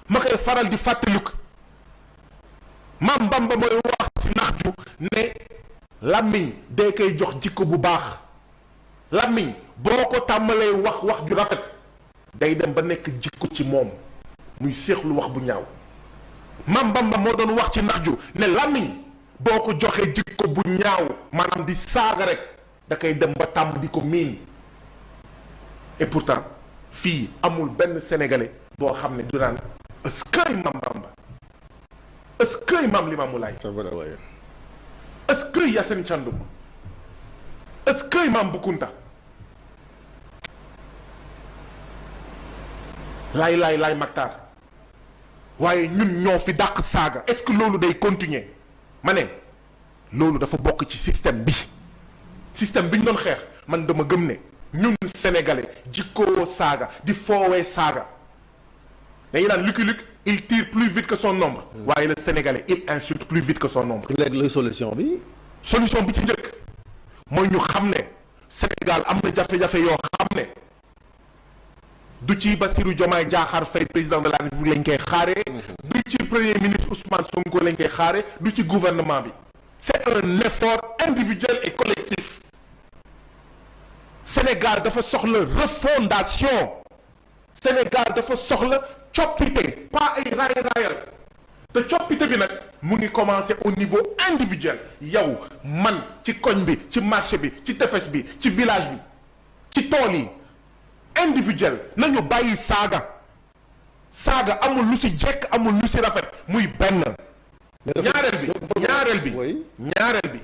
ma koy faral di fàttaliku Maam Bamba mooy wax ci Naxju ne làmmiñ day koy jox jikko bu baax làmmiñ boo ko tàmbalee wax ju rafet day dem ba nekk jikko ci moom muy séexlu wax bu ñaaw Maam Bamba moo doon wax ci Naxju ne làmmiñ boo ko joxee jikko bu ñaaw maanaam di saaga rek da koy dem ba tàmm di ko miin et pourtant fii amul benn sénégalais boo xam ne du naan eskay Maam Bamba eskay Maam Limaamu Laay eskay Yacine Thiandoum eskay Maam Boukounta laay Maktar waaye ñun ñoo fi dàq saaga est-ce que loolu day continuer ma ne loolu dafa bokk ci système bi ñu doon xeex man dama gëm ne ñun sénégalais jikkoo saaga di foowee saaga dañuy naan Lucky Luke il tire plus vite que son ombre waaye le sénégalais il insulte plus vite que son ombre. léegi lay solution bi ci njëkk mooy ñu xam ne Sénégal am na jafe-jafe yoo xam ne du ci Bassirou Diomaye Diakhar Faye président de la République lañ koy xaaree du ci premier ministre Ousmane Sonko lañ koy xaaree du ci gouvernement bi c'est un effort individuel et collectif Sénégal dafa soxla refondation Sénégal dafa soxla coppite pas ay raayal te coppite bi nag mu ngi commencer au niveau individuel yow man ci koñ bi ci marché bi ci tefes bi ci village bi ci tool yi individuel nañu bàyyi saaga amul lu ci jekk amul lu ci rafet muy benn ñaareel bi